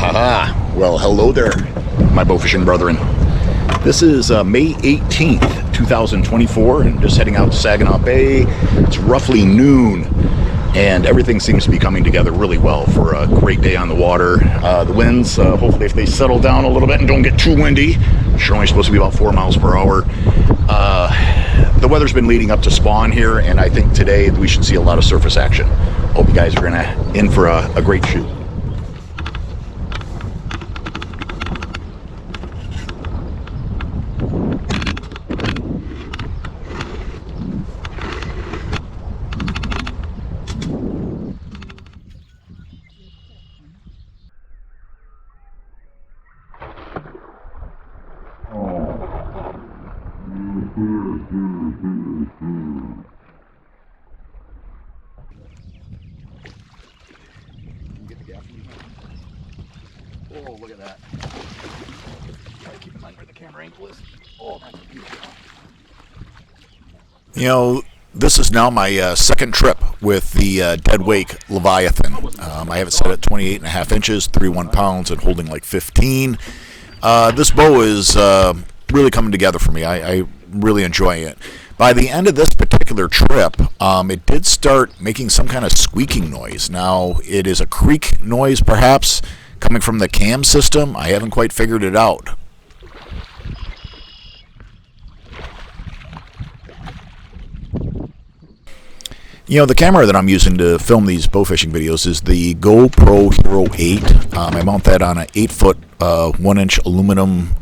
Haha. Well, hello there, my bowfishing brethren. This is May 18th, 2024, and just heading out to Saginaw Bay. It's roughly noon, and everything seems to be coming together really well for a great day on the water. The winds, hopefully if they settle down a little bit and don't get too windy, which are only supposed to be about 4 miles per hour. The weather's been leading up to spawn here, and I think today we should see a lot of surface action. Hope you guys are in for a great shoot. Oh, look at that. Gotta keep in mind where the camera angle is. Oh, that's beautiful. You know, this is now my second trip with the Dead Wake Leviathan. I have it set at 28.5 inches, 31 pounds, and holding like 15. This bow is really coming together for me. I really enjoy it. By the end of this particular trip, it did start making some kind of squeaking noise. Now, it is a creak noise, perhaps, coming from the cam system. I haven't quite figured it out. You know, the camera that I'm using to film these bow fishing videos is the GoPro Hero 8. I mount that on an 8-foot, 1-inch aluminum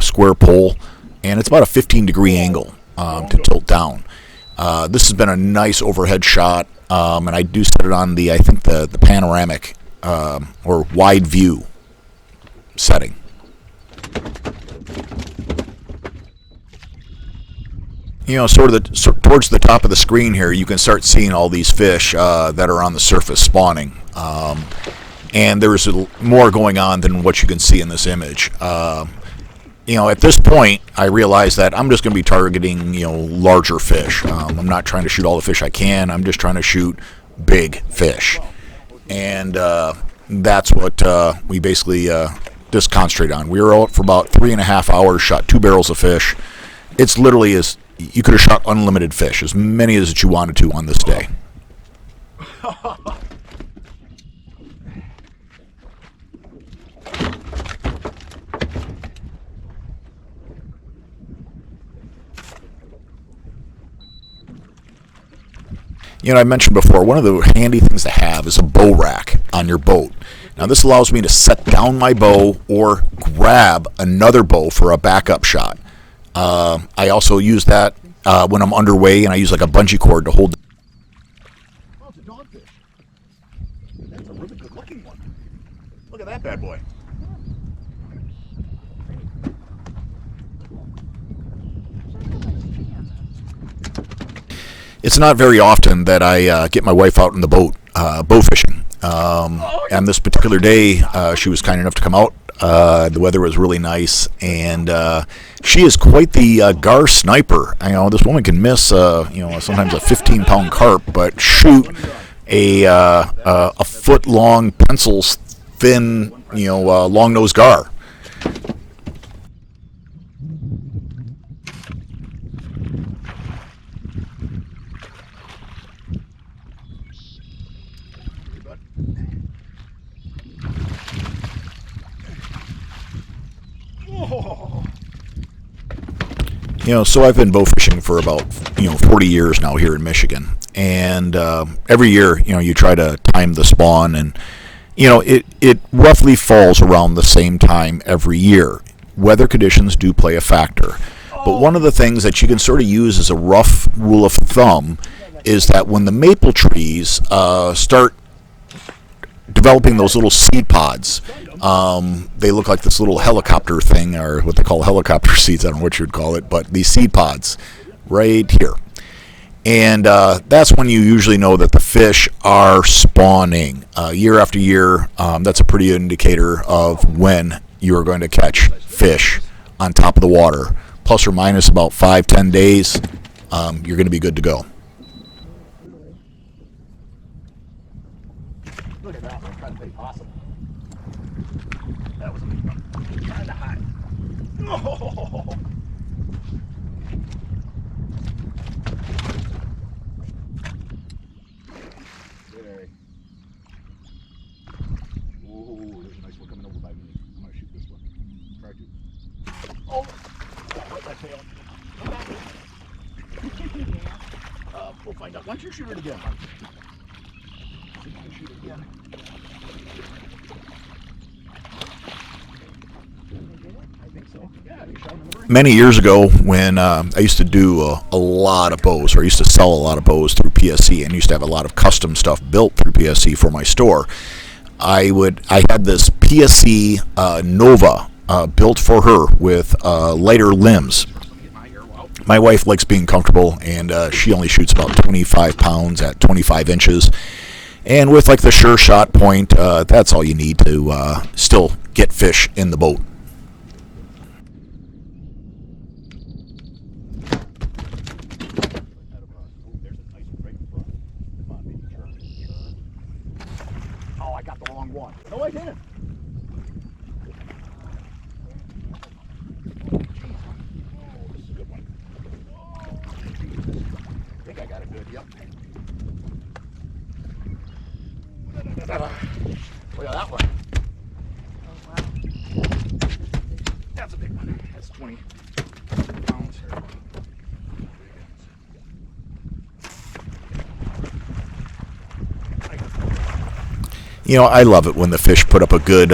square pole, and it's about a 15-degree angle to tilt down. This has been a nice overhead shot, and I do set it on the, I think, the panoramic or wide view setting. You know, towards the top of the screen here, you can start seeing all these fish that are on the surface spawning. And there's more going on than what you can see in this image. You know, at this point, I realize that I'm just going to be targeting, you know, larger fish. I'm not trying to shoot all the fish I can. I'm just trying to shoot big fish. And that's what we basically just concentrate on. We were out for about 3.5 hours, shot 2 barrels of fish. It's literally as you could have shot unlimited fish, as many as you wanted to on this day. You know, I mentioned before, one of the handy things to have is a bow rack on your boat. Now, this allows me to set down my bow or grab another bow for a backup shot. I also use that when I'm underway, and I use like a bungee cord to hold. Oh, it's a dogfish. That's a really good looking one. Look at that bad boy. It's not very often that I get my wife out in the boat bow fishing. And this particular day, she was kind enough to come out. The weather was really nice, and she is quite the gar sniper. You know, this woman can miss, you know, sometimes a 15-pound carp, but shoot a foot-long, pencil-thin, you know, long-nosed gar. You know, so I've been bow fishing for about, you know, 40 years now here in Michigan, and every year, you know, you try to time the spawn, and you know, it roughly falls around the same time every year. Weather conditions do play a factor, but one of the things that you can sort of use as a rough rule of thumb is that when the maple trees start developing those little seed pods, they look like this little helicopter thing, or what they call helicopter seeds. I don't know what you would call it, but these seed pods right here. And that's when you usually know that the fish are spawning. Year after year, that's a pretty good indicator of when you are going to catch fish on top of the water. Plus or minus about 5-10 days, you're going to be good to go. Look at that, I'm trying to think possible. That was a big one. Trying to hide. Oh. There. Oh, there's a nice one coming over by me. I'm gonna shoot this one. Try to. Oh, right that tail. Come back. We'll find out. Why don't you shoot it again? See if you can shoot it again. Many years ago, when I used to do a lot of bows, or I used to sell a lot of bows through PSC, and used to have a lot of custom stuff built through PSC for my store, I had this PSC Nova built for her with lighter limbs. My wife likes being comfortable, and she only shoots about 25 pounds at 25 inches. And with like the sure shot point, that's all you need to still get fish in the boat. Oh, I got the wrong one. No, I didn't. This is a good one. I think I got it good, yep. Look at that one. Oh, wow. That's a big one. That's 20 pounds. You know, I love it when the fish put up a good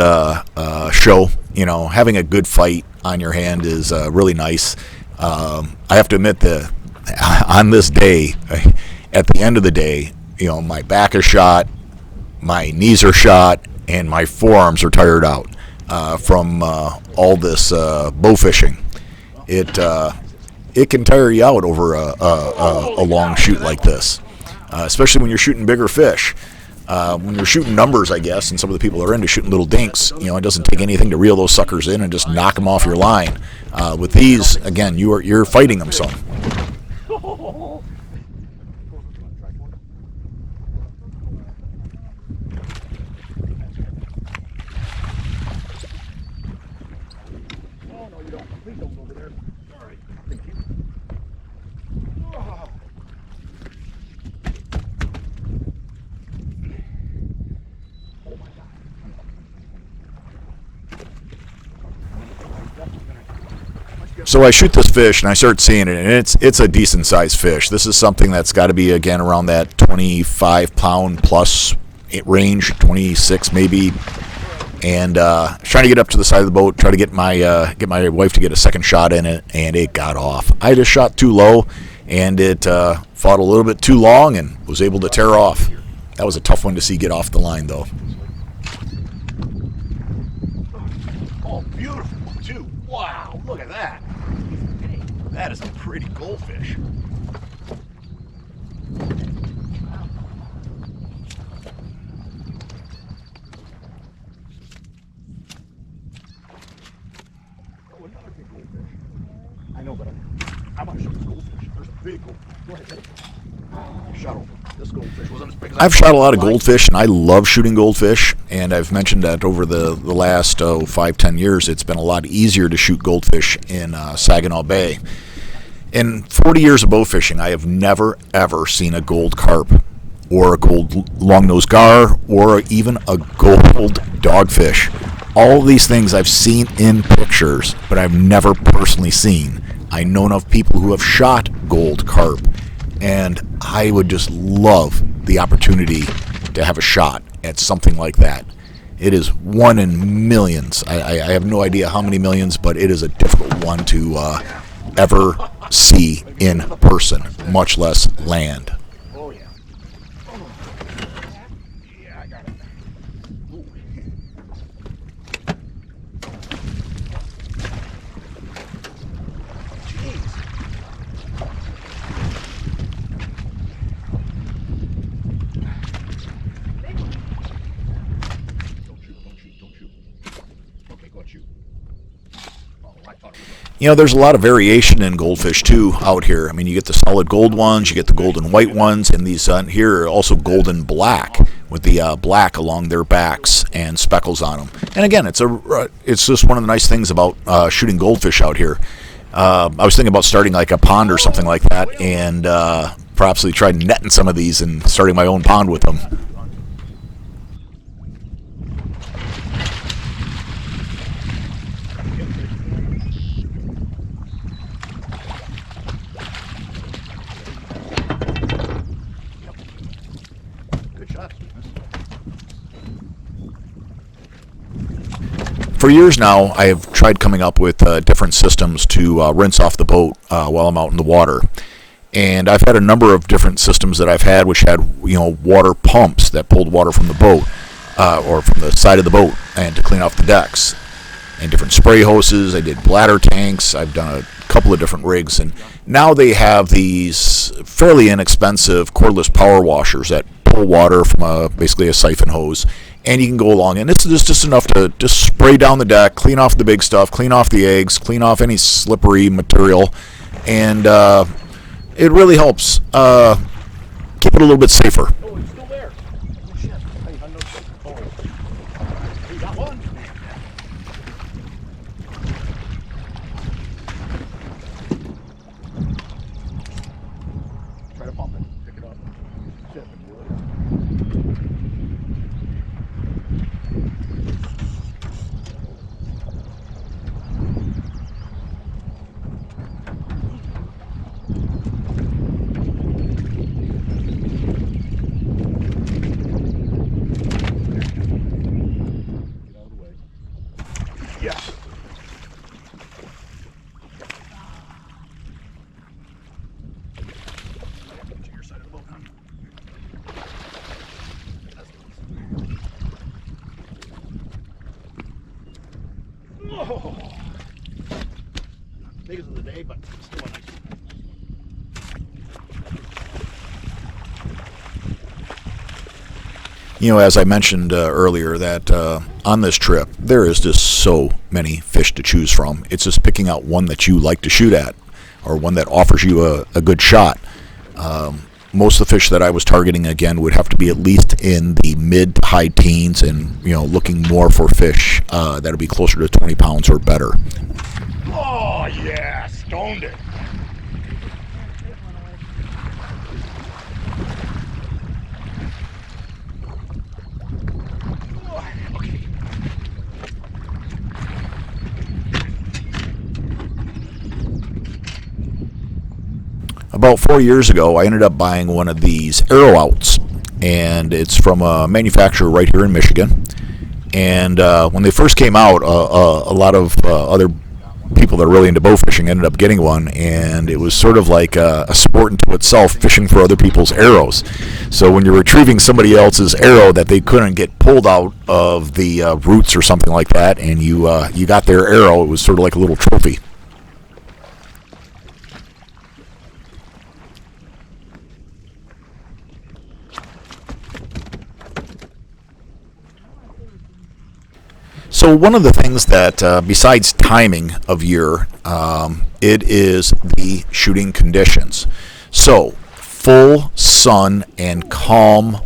show. You know, having a good fight on your hand is really nice. I have to admit that on this day, at the end of the day, you know, my back is shot, my knees are shot, and my forearms are tired out from all this bow fishing. It can tire you out over a long shoot like this, especially when you're shooting bigger fish. When you're shooting numbers, I guess, and some of the people are into shooting little dinks, you know, it doesn't take anything to reel those suckers in and just knock them off your line. With these, again, you're fighting them some. So I shoot this fish and I start seeing it, and it's a decent sized fish. This is something that's got to be, again, around that 25 pound plus range, 26 maybe. And trying to get up to the side of the boat, try to get my wife to get a second shot in it, and it got off. I just shot too low, and it fought a little bit too long and was able to tear off. That was a tough one to see get off the line, though. Oh, beautiful one, too. Wow, look at that. That is a pretty goldfish. Oh, another big goldfish. I know, but I want to shoot this goldfish. There's a big goldfish. Go ahead, take it. Shot over. This goldfish wasn't as big as I've shot a lot of goldfish, and I love shooting goldfish. And I've mentioned that over the last 5-10 years, it's been a lot easier to shoot goldfish in Saginaw Bay. In 40 years of bow fishing, I have never, ever seen a gold carp or a gold long-nosed gar or even a gold dogfish. All these things I've seen in pictures, but I've never personally seen. I know enough people who have shot gold carp, and I would just love the opportunity to have a shot at something like that. It is one in millions. I have no idea how many millions, but it is a difficult one to ever see in person, much less land. Oh yeah. Yeah, I got it. Ooh. Jeez. Don't shoot. Okay, go ahead, shoot. Oh, I thought it was. You know, there's a lot of variation in goldfish, too, out here. I mean, you get the solid gold ones, you get the golden white ones, and these here are also golden black, with the black along their backs and speckles on them. And again, it's just one of the nice things about shooting goldfish out here. I was thinking about starting like a pond or something like that, and perhaps try netting some of these and starting my own pond with them. For years now, I have tried coming up with different systems to rinse off the boat while I'm out in the water. And I've had a number of different systems that I've had, which had water pumps that pulled water from the boat or from the side of the boat and to clean off the decks. And different spray hoses. I did bladder tanks. I've done a couple of different rigs. And now they have these fairly inexpensive cordless power washers that pull water from basically a siphon hose. And you can go along, and it's just enough to just spray down the deck, clean off the big stuff, clean off the eggs, clean off any slippery material, and it really helps keep it a little bit safer. Oh, it's still there. Oh, shit. Hey, I know. Oh. You got one? Try to pump it. Pick it up. Shit. Yes. To your side of the boat, huh? Oh. Biggest of the day, but still a nice one. As I mentioned earlier, that on this trip, there is just so many fish to choose from. It's just picking out one that you like to shoot at or one that offers you a good shot. Most of the fish that I was targeting, again, would have to be at least in the mid to high teens and, looking more for fish that would be closer to 20 pounds or better. Oh, yeah, stoned it. About 4 years ago, I ended up buying one of these arrow outs, and it's from a manufacturer right here in Michigan. And when they first came out, a lot of other people that are really into bow fishing ended up getting one, and it was sort of like a sport into itself, fishing for other people's arrows. So when you're retrieving somebody else's arrow that they couldn't get pulled out of the roots or something like that, and you got their arrow, it was sort of like a little trophy. So one of the things that, besides timing of year, it is the shooting conditions. So full sun and calm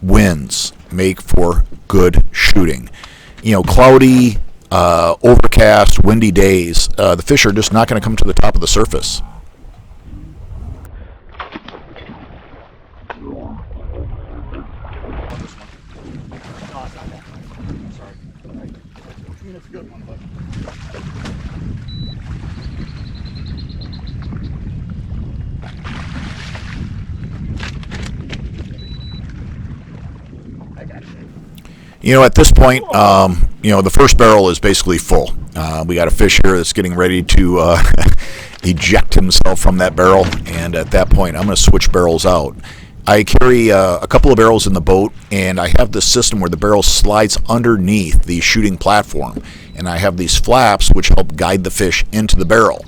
winds make for good shooting. Cloudy, overcast, windy days, the fish are just not going to come to the top of the surface. It's a good one, but I got it. At this point, the first barrel is basically full. We got a fish here that's getting ready to eject himself from that barrel, and at that point, I'm going to switch barrels out. I carry a couple of barrels in the boat, and I have this system where the barrel slides underneath the shooting platform, and I have these flaps which help guide the fish into the barrel.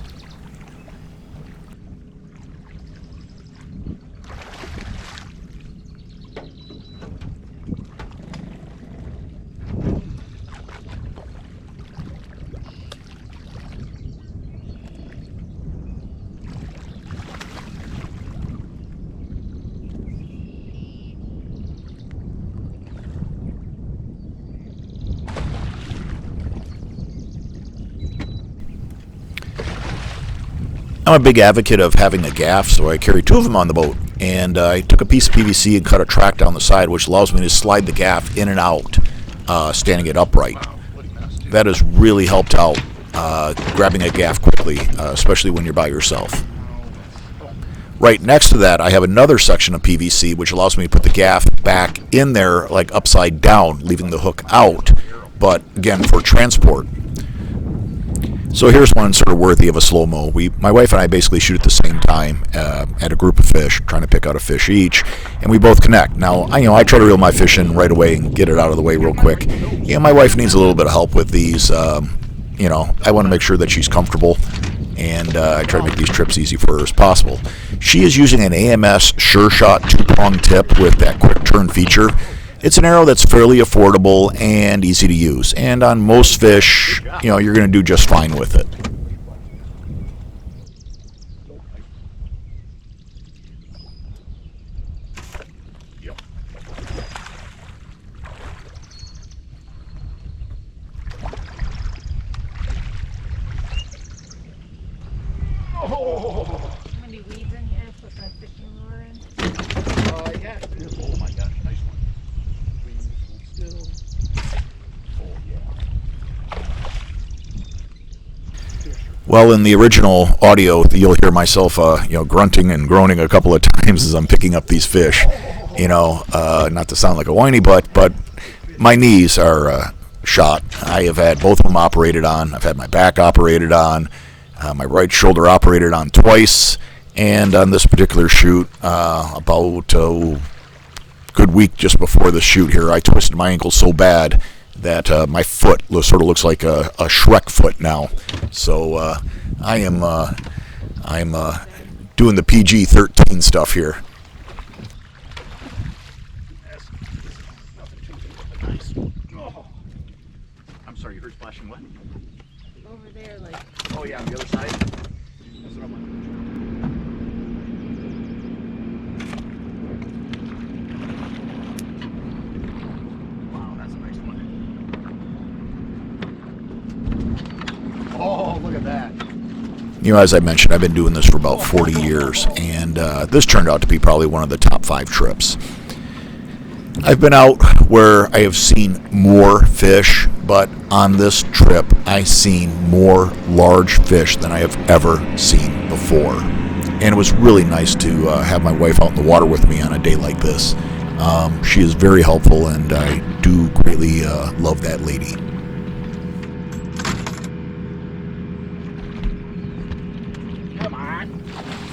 I'm a big advocate of having a gaff, so I carry two of them on the boat. And I took a piece of PVC and cut a track down the side, which allows me to slide the gaff in and out, standing it upright. That has really helped out grabbing a gaff quickly, especially when you're by yourself. Right next to that, I have another section of PVC, which allows me to put the gaff back in there, like upside down, leaving the hook out, but again, for transport. So here's one sort of worthy of a slow-mo. My wife and I basically shoot at the same time at a group of fish, trying to pick out a fish each, and we both connect. Now, I try to reel my fish in right away and get it out of the way real quick. My wife needs a little bit of help with these. I want to make sure that she's comfortable, and I try to make these trips easy for her as possible. She is using an AMS Sure Shot 2-prong tip with that quick turn feature. It's an arrow that's fairly affordable and easy to use, and on most fish, you're going to do just fine with it. Oh! How many weeds in here? Put my fishing lure in. Yeah. Oh my gosh, nice one. Please hold still. Oh yeah. Well, in the original audio, you'll hear myself, grunting and groaning a couple of times as I'm picking up these fish. Not to sound like a whiny butt, but my knees are shot. I have had both of them operated on. I've had my back operated on. My right shoulder operated on twice, and on this particular shoot, about a good week just before the shoot here, I twisted my ankle so bad that my foot sort of looks like a Shrek foot now. So I am doing the PG-13 stuff here. Nice. Oh. I'm sorry, you heard splashing what? Over there, like. Oh yeah, on the other side. That's what I'm on. Wow, that's a nice one. Oh, look at that. As I mentioned, I've been doing this for about 40 years, and this turned out to be probably one of the top 5 trips. I've been out where I have seen more fish, but on this trip, I've seen more large fish than I have ever seen before. And it was really nice to have my wife out in the water with me on a day like this. She is very helpful, and I do greatly love that lady. Come on.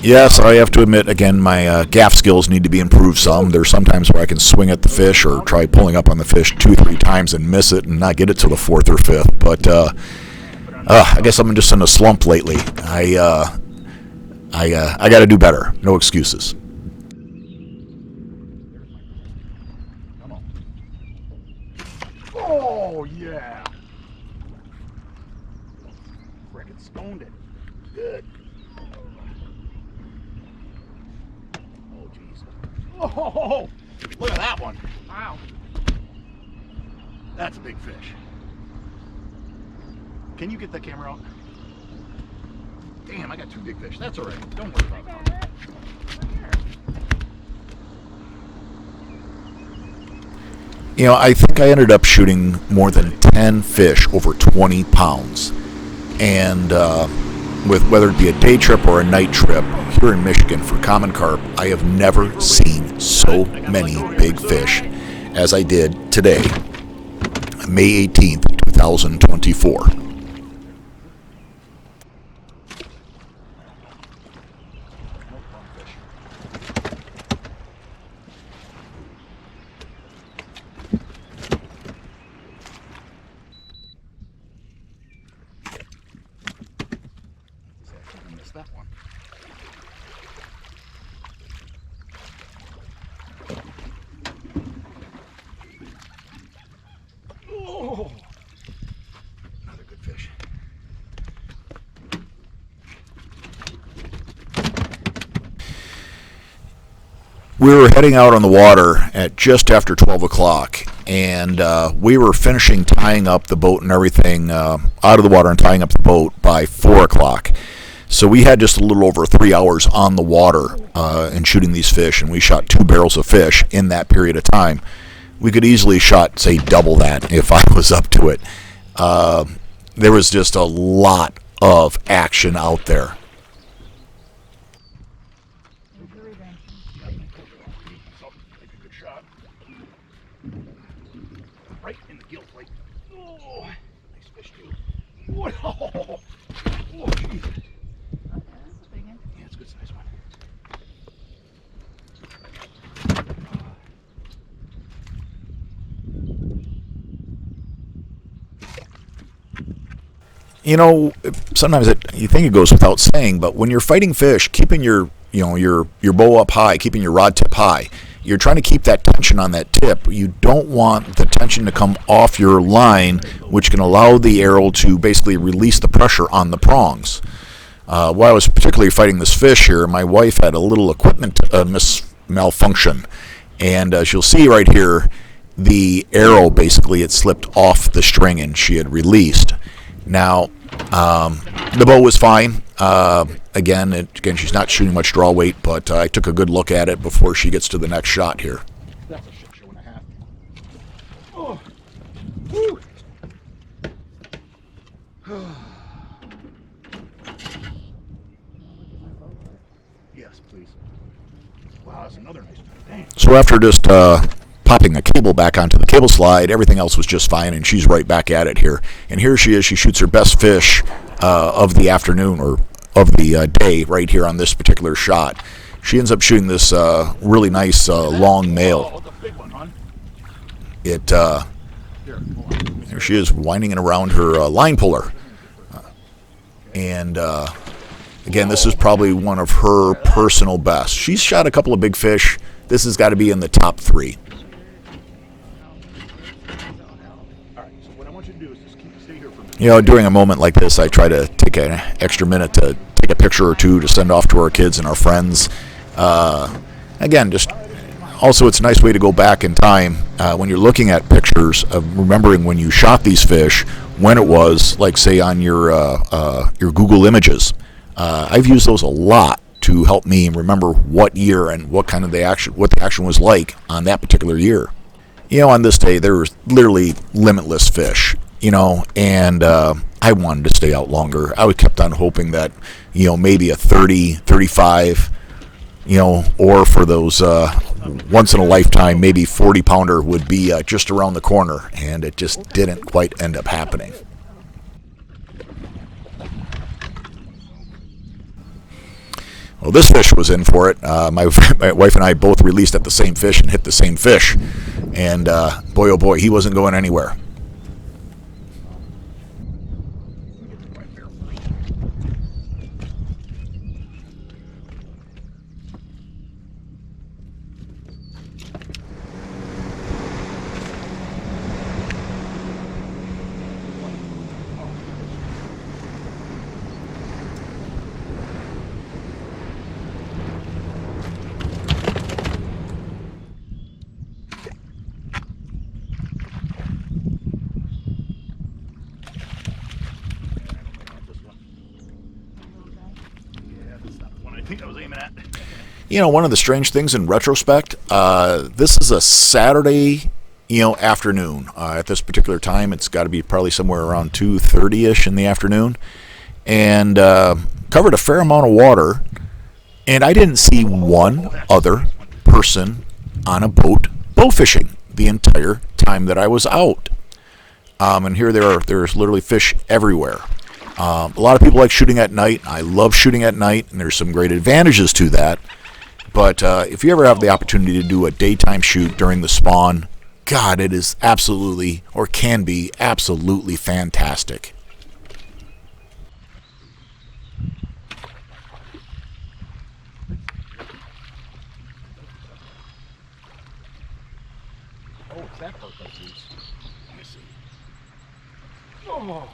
Yes, I have to admit, again, my gaff skills need to be improved some. There's sometimes where I can swing at the fish or try pulling up on the fish 2-3 times and miss it and not get it till the 4th or 5th. But I guess I'm just in a slump lately. I got to do better. No excuses. Come on. Oh yeah. Frickin' stoned it. Good. Oh jeez. Oh, look at that one. Wow. That's a big fish. Can you get the camera out? Damn, I got 2 big fish. That's all right. Don't worry about that. I think I ended up shooting more than 10 fish over 20 pounds. And with whether it be a day trip or a night trip here in Michigan for common carp, I have never seen so many big fish as I did today, May 18th, 2024. That one. Oh, another good fish. We were heading out on the water at just after 12 o'clock, and we were finishing tying up the boat and everything out of the water and tying up the boat by 4 o'clock. So we had just a little over 3 hours on the water and shooting these fish, and we shot 2 barrels of fish in that period of time. We could easily shot, say, double that if I was up to it. There was just a lot of action out there. Take a good shot. Right in the gill plate. Oh, nice fish too. Whoa. Oh, geez. That's a big one. Yeah, it's a good size one. You know, sometimes you think it goes without saying, but when you're fighting fish, keeping your bow up high, keeping your rod tip high, you're trying to keep that tension on that tip. You don't want the tension to come off your line, which can allow the arrow to basically release the pressure on the prongs. While I was particularly fighting this fish here, my wife had a little equipment malfunction, and as you'll see right here, the arrow basically had slipped off the string and she had released. Now, the bow was fine. Again, she's not shooting much draw weight, but I took a good look at it before she gets to the next shot here. That's a shit show and a half. Oh, woo. Yes, please. Wow, that's another nice one. Dang. So after just popping a cable back onto the cable slide, everything else was just fine, and she's right back at it here. And here she is. She shoots her best fish of the afternoon or of the day right here on this particular shot. She ends up shooting this really nice long male. Oh, the big one, hon. Here, Here, hold on. there she is winding it around her line puller. And again, this is probably one of her personal bests. She's shot a couple of big fish. This has got to be in the top 3. All right, so what I want you to do is just stay here for a minute. You know, during a moment like this, I try to take an extra minute to take a picture or two to send off to our kids and our friends. Again, just also it's a nice way to go back in time when you're looking at pictures of remembering when you shot these fish, when it was, like say on your Google Images. I've used those a lot to help me remember what year and what kind of the action was like on that particular year. You know, on this day there was literally limitless fish. You know, and I wanted to stay out longer. I kept on hoping that, you know, maybe a 30, 35, you know, or for those once in a lifetime, maybe 40 pounder would be just around the corner, and it just didn't quite end up happening. Well, this fish was in for it. My wife and I both released at the same fish and hit the same fish, and boy, oh boy, he wasn't going anywhere. I think I was aiming at. You know, one of the strange things in retrospect, this is a Saturday, you know, afternoon. At this particular time, it's got to be probably somewhere around 2:30ish in the afternoon, and covered a fair amount of water, and I didn't see one other person on a boat bow fishing the entire time that I was out. And here there's literally fish everywhere. A lot of people like shooting at night. I love shooting at night, and there's some great advantages to that. But if you ever have the opportunity to do a daytime shoot during the spawn, God, it is absolutely, or can be, absolutely fantastic. Oh, it's that part that's loose. Let me see. Oh.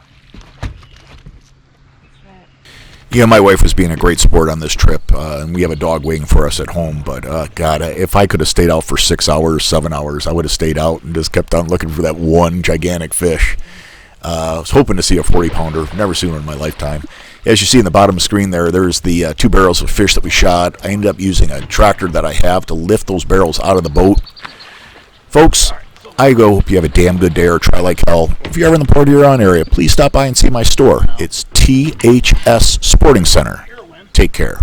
You know, my wife was being a great sport on this trip, and we have a dog waiting for us at home. But, God, if I could have stayed out for 6 hours, 7 hours, I would have stayed out and just kept on looking for that one gigantic fish. I was hoping to see a 40-pounder. Never seen one in my lifetime. As you see in the bottom of the screen there's the 2 barrels of fish that we shot. I ended up using a tractor that I have to lift those barrels out of the boat. Folks, I hope you have a damn good day or try like hell. If you're ever in the Port Huron area, please stop by and see my store. It's THS Sporting Center. Take care.